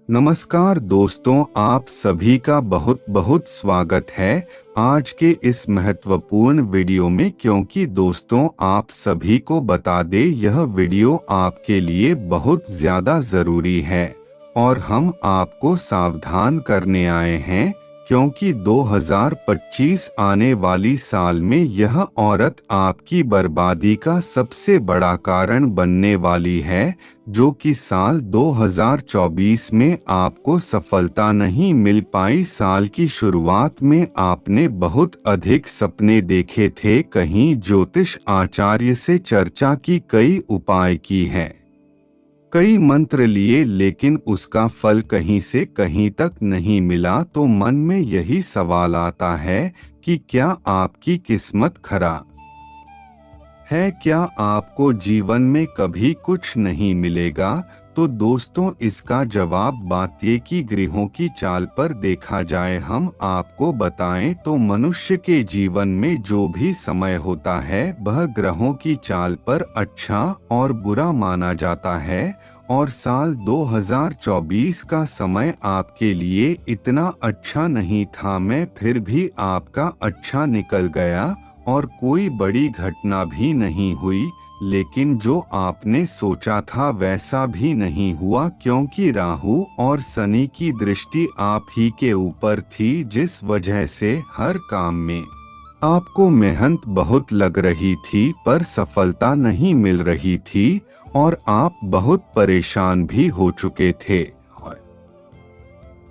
नमस्कार दोस्तों, आप सभी का बहुत बहुत स्वागत है आज के इस महत्वपूर्ण वीडियो में। क्योंकि दोस्तों आप सभी को बता दें, यह वीडियो आपके लिए बहुत ज़्यादा ज़रूरी है और हम आपको सावधान करने आए हैं। क्योंकि 2025 आने वाली साल में यह औरत आपकी बर्बादी का सबसे बड़ा कारण बनने वाली है, जो कि साल 2024 में आपको सफलता नहीं मिल पाई। साल की शुरुआत में आपने बहुत अधिक सपने देखे थे, कहीं ज्योतिष आचार्य से चर्चा की, कई उपाय की है, कई मंत्र लिए, लेकिन उसका फल कहीं से कहीं तक नहीं मिला। तो मन में यही सवाल आता है कि क्या आपकी किस्मत खराब है? क्या आपको जीवन में कभी कुछ नहीं मिलेगा? तो दोस्तों इसका जवाब बात्ये की ग्रहों की चाल पर देखा जाए। हम आपको बताएं तो मनुष्य के जीवन में जो भी समय होता है वह ग्रहों की चाल पर अच्छा और बुरा माना जाता है। और साल 2024 का समय आपके लिए इतना अच्छा नहीं था, मैं फिर भी आपका अच्छा निकल गया और कोई बड़ी घटना भी नहीं हुई। लेकिन जो आपने सोचा था वैसा भी नहीं हुआ, क्योंकि राहु और शनि की दृष्टि आप ही के ऊपर थी, जिस वजह से हर काम में आपको मेहनत बहुत लग रही थी पर सफलता नहीं मिल रही थी और आप बहुत परेशान भी हो चुके थे।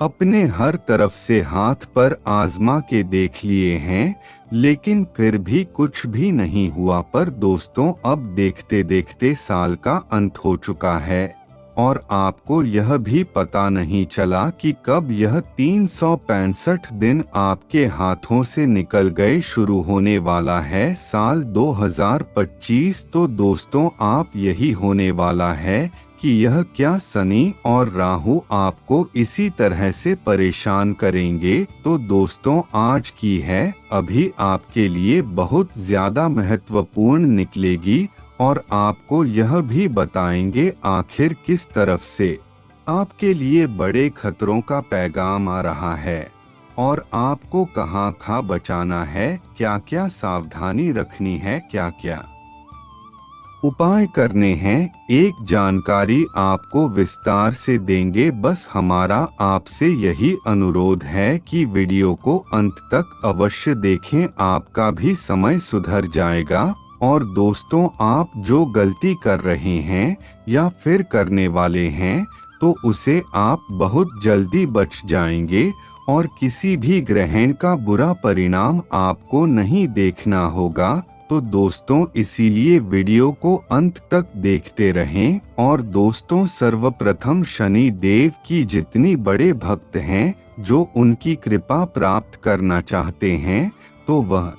अपने हर तरफ से हाथ पर आजमा के देख लिए हैं, लेकिन फिर भी कुछ भी नहीं हुआ। पर दोस्तों अब देखते देखते साल का अंत हो चुका है और आपको यह भी पता नहीं चला कि कब यह 365 दिन आपके हाथों से निकल गए। शुरू होने वाला है साल 2025। तो दोस्तों आप यही होने वाला है कि यह क्या शनि और राहु आपको इसी तरह से परेशान करेंगे। तो दोस्तों आज की है अभी आपके लिए बहुत ज्यादा महत्वपूर्ण निकलेगी और आपको यह भी बताएंगे आखिर किस तरफ से आपके लिए बड़े खतरों का पैगाम आ रहा है और आपको कहाँ बचाना है, क्या क्या सावधानी रखनी है, क्या क्या उपाय करने हैं। एक जानकारी आपको विस्तार से देंगे। बस हमारा आपसे यही अनुरोध है कि वीडियो को अंत तक अवश्य देखें, आपका भी समय सुधर जाएगा। और दोस्तों आप जो गलती कर रहे हैं या फिर करने वाले हैं तो उसे आप बहुत जल्दी बच जाएंगे और किसी भी ग्रहण का बुरा परिणाम आपको नहीं देखना होगा। तो दोस्तों इसीलिए वीडियो को अंत तक देखते रहें। और दोस्तों सर्वप्रथम शनि देव की जितनी बड़े भक्त हैं जो उनकी कृपा प्राप्त करना चाहते हैं तो वह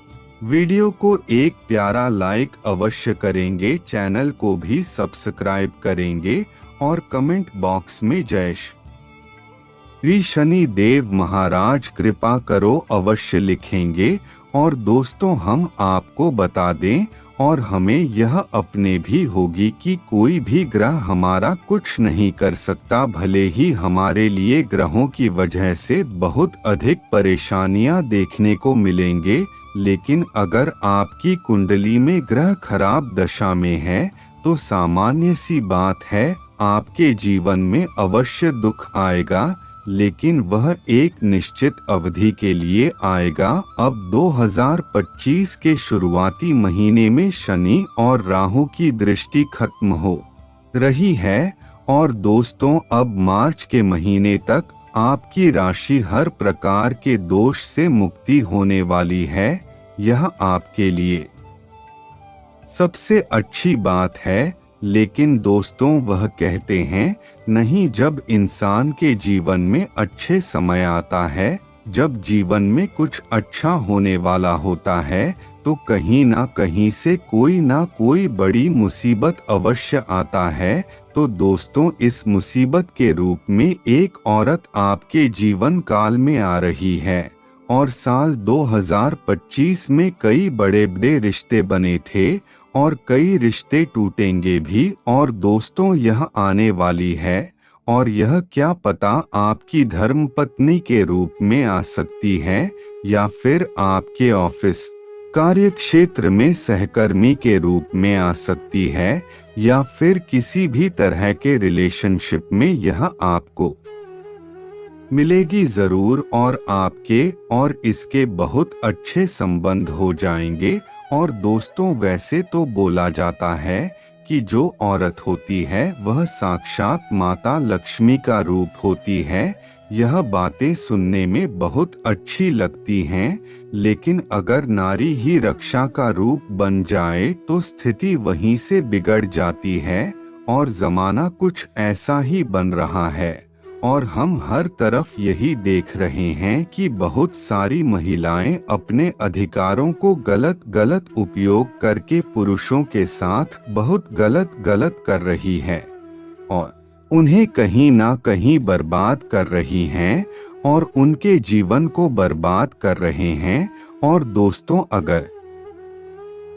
वीडियो को एक प्यारा लाइक अवश्य करेंगे, चैनल को भी सब्सक्राइब करेंगे और कमेंट बॉक्स में जय श्री शनि देव महाराज कृपा करो अवश्य लिखेंगे। और दोस्तों हम आपको बता दें और हमें यह अपने भी होगी कि कोई भी ग्रह हमारा कुछ नहीं कर सकता, भले ही हमारे लिए ग्रहों की वजह से बहुत अधिक परेशानियां देखने को मिलेंगे। लेकिन अगर आपकी कुंडली में ग्रह खराब दशा में है तो सामान्य सी बात है, आपके जीवन में अवश्य दुख आएगा, लेकिन वह एक निश्चित अवधि के लिए आएगा। अब 2025 के शुरुआती महीने में शनि और राहु की दृष्टि खत्म हो रही है और दोस्तों अब मार्च के महीने तक आपकी राशि हर प्रकार के दोष से मुक्ति होने वाली है। यह आपके लिए सबसे अच्छी बात है। लेकिन दोस्तों वह कहते हैं नहीं, जब इंसान के जीवन में अच्छे समय आता है, जब जीवन में कुछ अच्छा होने वाला होता है तो कहीं ना कहीं से कोई ना कोई बड़ी मुसीबत अवश्य आता है। तो दोस्तों इस मुसीबत के रूप में एक औरत आपके जीवन काल में आ रही है और साल 2025 में कई बड़े बड़े रिश्ते बने थे और कई रिश्ते टूटेंगे भी। और दोस्तों यह आने वाली है और यह क्या पता आपकी धर्मपत्नी के रूप में आ सकती है, या फिर आपके ऑफिस कार्यक्षेत्र में सहकर्मी के रूप में आ सकती है, या फिर किसी भी तरह के रिलेशनशिप में यह आपको मिलेगी जरूर, और आपके और इसके बहुत अच्छे संबंध हो जाएंगे। और दोस्तों, वैसे तो बोला जाता है कि जो औरत होती है वह साक्षात माता लक्ष्मी का रूप होती है। यह बातें सुनने में बहुत अच्छी लगती हैं, लेकिन अगर नारी ही रक्षा का रूप बन जाए तो स्थिति वहीं से बिगड़ जाती है, और जमाना कुछ ऐसा ही बन रहा है। और हम हर तरफ यही देख रहे हैं कि बहुत सारी महिलाएं अपने अधिकारों को गलत उपयोग करके पुरुषों के साथ बहुत गलत कर रही है, और उन्हें कहीं ना कहीं बर्बाद कर रही हैं, और उनके जीवन को बर्बाद कर रहे हैं। और दोस्तों, अगर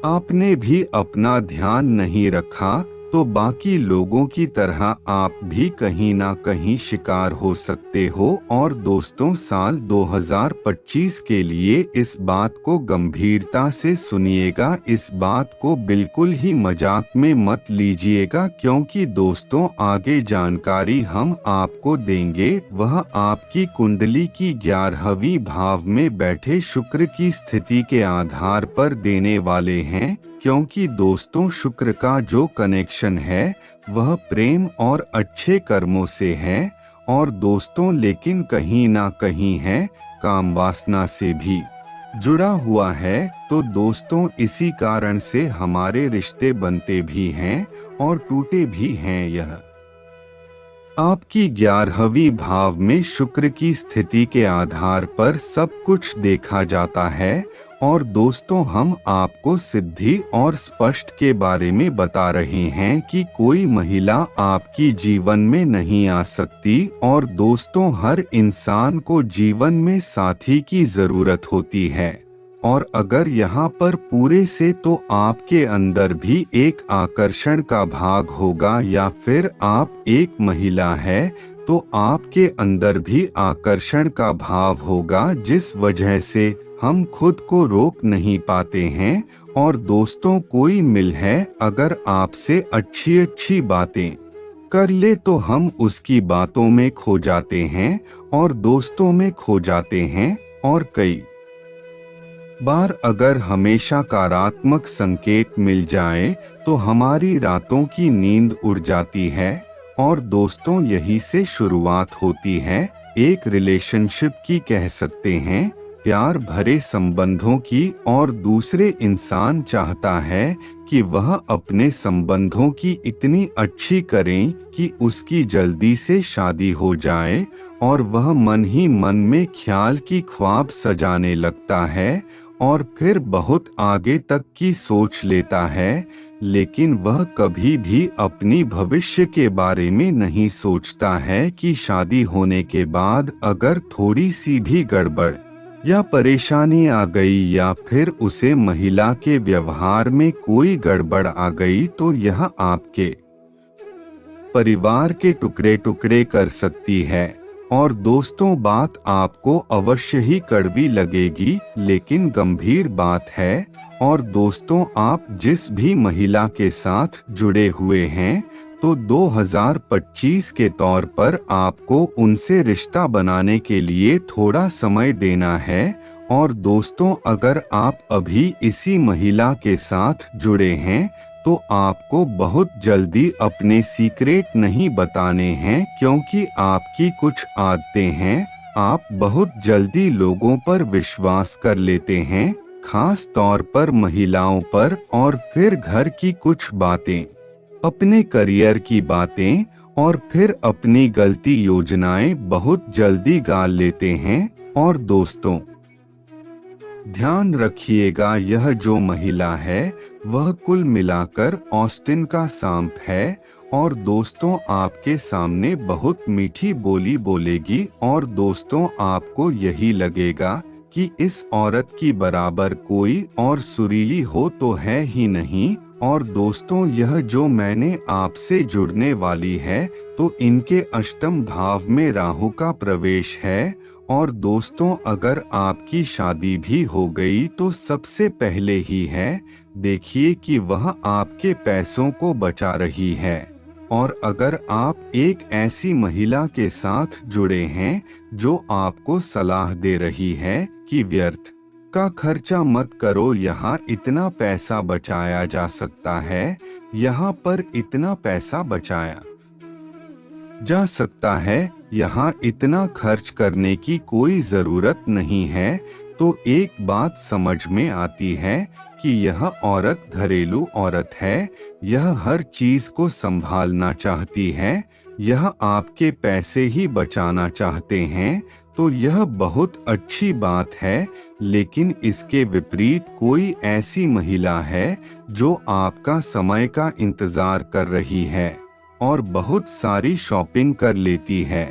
आपने भी अपना ध्यान नहीं रखा तो बाकी लोगों की तरह आप भी कहीं ना कहीं शिकार हो सकते हो। और दोस्तों, साल 2025 के लिए इस बात को गंभीरता से सुनिएगा, इस बात को बिल्कुल ही मजाक में मत लीजिएगा, क्योंकि दोस्तों आगे जानकारी हम आपको देंगे वह आपकी कुंडली की 11वीं भाव में बैठे शुक्र की स्थिति के आधार पर देने वाले हैं। क्योंकि दोस्तों, शुक्र का जो कनेक्शन है वह प्रेम और अच्छे कर्मों से है, और दोस्तों लेकिन कहीं ना कहीं है काम वासना से भी जुड़ा हुआ है। तो दोस्तों, इसी कारण से हमारे रिश्ते बनते भी हैं और टूटे भी हैं। यह आपकी 11वीं भाव में शुक्र की स्थिति के आधार पर सब कुछ देखा जाता है। और दोस्तों, हम आपको सिद्धि और स्पष्ट के बारे में बता रहे हैं कि कोई महिला आपकी जीवन में नहीं आ सकती। और दोस्तों, हर इंसान को जीवन में साथी की जरूरत होती है, और अगर यहाँ पर पूरे से तो आपके अंदर भी एक आकर्षण का भाग होगा, या फिर आप एक महिला है तो आपके अंदर भी आकर्षण का भाव होगा, जिस वजह से हम खुद को रोक नहीं पाते हैं। और दोस्तों, कोई मिल है अगर आपसे अच्छी बातें कर ले तो हम उसकी बातों में खो जाते हैं और दोस्तों में खो जाते हैं। और कई बार अगर हमेशा सकारात्मक संकेत मिल जाए तो हमारी रातों की नींद उड़ जाती है। और दोस्तों, यही से शुरुआत होती है एक रिलेशनशिप की, कह सकते हैं प्यार भरे संबंधों की। और दूसरे इंसान चाहता है कि वह अपने संबंधों की इतनी अच्छी करें कि उसकी जल्दी से शादी हो जाए, और वह मन ही मन में ख्याल की ख्वाब सजाने लगता है और फिर बहुत आगे तक की सोच लेता है, लेकिन वह कभी भी अपनी भविष्य के बारे में नहीं सोचता है कि शादी होने के बाद अगर थोड़ी सी भी गड़बड़ या परेशानी आ गई, या फिर उसे महिला के व्यवहार में कोई गड़बड़ आ गई, तो यह आपके परिवार के टुकड़े टुकड़े कर सकती है। और दोस्तों, बात आपको अवश्य ही कड़वी लगेगी, लेकिन गंभीर बात है। और दोस्तों, आप जिस भी महिला के साथ जुड़े हुए हैं तो 2025 के तौर पर आपको उनसे रिश्ता बनाने के लिए थोड़ा समय देना है। और दोस्तों, अगर आप अभी इसी महिला के साथ जुड़े हैं तो आपको बहुत जल्दी अपने सीक्रेट नहीं बताने हैं, क्योंकि आपकी कुछ आदतें हैं। आप बहुत जल्दी लोगों पर विश्वास कर लेते हैं, खास तौर पर महिलाओं पर, और फिर घर की कुछ बातें, अपने करियर की बातें, और फिर अपनी गलती योजनाएं बहुत जल्दी गाल लेते हैं। और दोस्तों, ध्यान रखिएगा, यह जो महिला है वह कुल मिलाकर ऑस्टिन का सांप है। और दोस्तों, आपके सामने बहुत मीठी बोली बोलेगी, और दोस्तों आपको यही लगेगा कि इस औरत की बराबर कोई और सुरीली हो तो है ही नहीं। और दोस्तों, यह जो मैंने आपसे जुड़ने वाली है तो इनके अष्टम भाव में राहु का प्रवेश है। और दोस्तों, अगर आपकी शादी भी हो गई तो सबसे पहले ही है, देखिए कि वह आपके पैसों को बचा रही है। और अगर आप एक ऐसी महिला के साथ जुड़े हैं जो आपको सलाह दे रही है कि व्यर्थ का खर्चा मत करो, यहाँ इतना पैसा बचाया जा सकता है, यहाँ पर इतना पैसा बचाया जा सकता है, यहाँ इतना खर्च करने की कोई जरूरत नहीं है, तो एक बात समझ में आती है कि यह औरत घरेलू औरत है, यह हर चीज को संभालना चाहती है, यह आपके पैसे ही बचाना चाहते हैं, तो यह बहुत अच्छी बात है। लेकिन इसके विपरीत कोई ऐसी महिला है जो आपका समय का इंतजार कर रही है और बहुत सारी शॉपिंग कर लेती है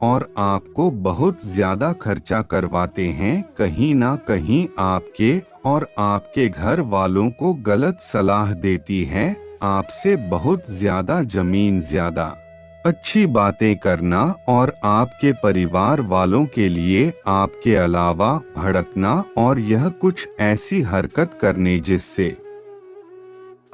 और आपको बहुत ज्यादा खर्चा करवाते हैं, कहीं ना कहीं आपके और आपके घर वालों को गलत सलाह देती है, आपसे बहुत ज्यादा जमीन, ज्यादा अच्छी बातें करना और आपके परिवार वालों के लिए आपके अलावा भड़कना और यह कुछ ऐसी हरकत करने जिससे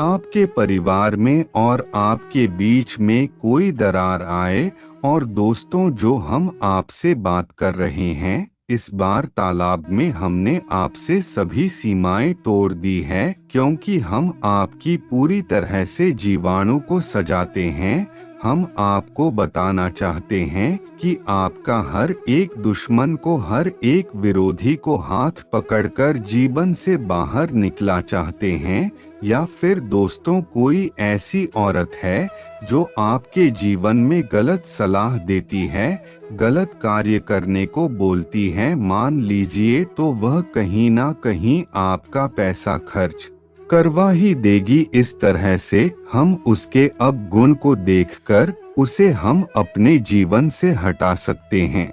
आपके परिवार में और आपके बीच में कोई दरार आए। और दोस्तों, जो हम आपसे बात कर रहे हैं, इस बार तालाब में हमने आपसे सभी सीमाएं तोड़ दी है, क्योंकि हम आपकी पूरी तरह से जीवाणु को सजाते हैं। हम आपको बताना चाहते हैं कि आपका हर एक दुश्मन को, हर एक विरोधी को हाथ पकड़कर जीवन से बाहर निकला चाहते हैं। या फिर दोस्तों, कोई ऐसी औरत है जो आपके जीवन में गलत सलाह देती है, गलत कार्य करने को बोलती है, मान लीजिए, तो वह कहीं ना कहीं आपका पैसा खर्च करवा ही देगी। इस तरह से हम उसके अब गुण को देखकर उसे हम अपने जीवन से हटा सकते हैं।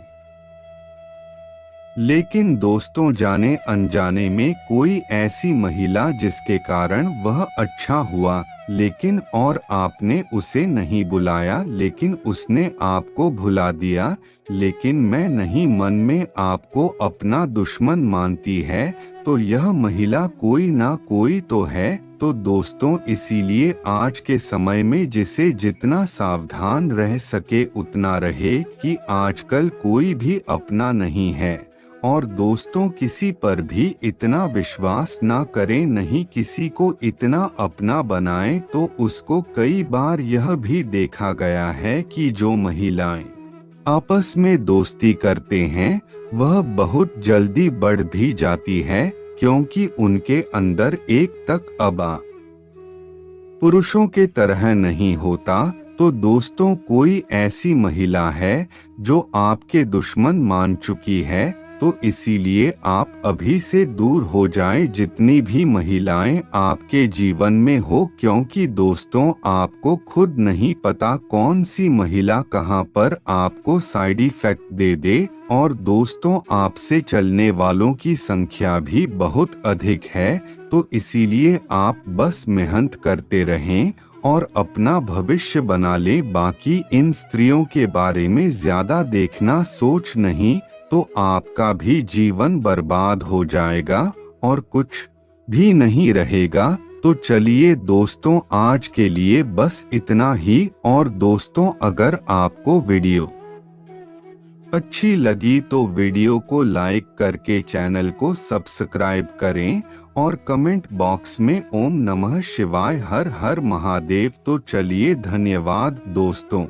लेकिन दोस्तों, जाने अनजाने में कोई ऐसी महिला जिसके कारण वह अच्छा हुआ, लेकिन और आपने उसे नहीं बुलाया, लेकिन उसने आपको भुला दिया, लेकिन मैं नहीं मन में आपको अपना दुश्मन मानती है, तो यह महिला कोई ना कोई तो है। तो दोस्तों, इसीलिए आज के समय में जिसे जितना सावधान रह सके उतना रहे कि आजकल कोई भी अपना नहीं है। और दोस्तों, किसी पर भी इतना विश्वास ना करें, नहीं किसी को इतना अपना बनाएं। तो उसको कई बार यह भी देखा गया है कि जो महिलाएं आपस में दोस्ती करते हैं वह बहुत जल्दी बढ़ भी जाती है, क्योंकि उनके अंदर एक तक अबा पुरुषों के तरह नहीं होता। तो दोस्तों, कोई ऐसी महिला है जो आपके दुश्मन मान चुकी है, तो इसीलिए आप अभी से दूर हो जाएं, जितनी भी महिलाएं आपके जीवन में हो, क्योंकि दोस्तों, आपको खुद नहीं पता कौन सी महिला कहां पर आपको साइड इफेक्ट दे दे। और दोस्तों, आपसे चलने वालों की संख्या भी बहुत अधिक है, तो इसीलिए आप बस मेहनत करते रहें और अपना भविष्य बना लें। बाकी इन स्त्रियों के बारे में ज्यादा देखना सोच नहीं, तो आपका भी जीवन बर्बाद हो जाएगा और कुछ भी नहीं रहेगा। तो चलिए दोस्तों, आज के लिए बस इतना ही। और दोस्तों, अगर आपको वीडियो अच्छी लगी तो वीडियो को लाइक करके चैनल को सब्सक्राइब करें और कमेंट बॉक्स में ओम नमः शिवाय, हर हर महादेव। तो चलिए, धन्यवाद दोस्तों।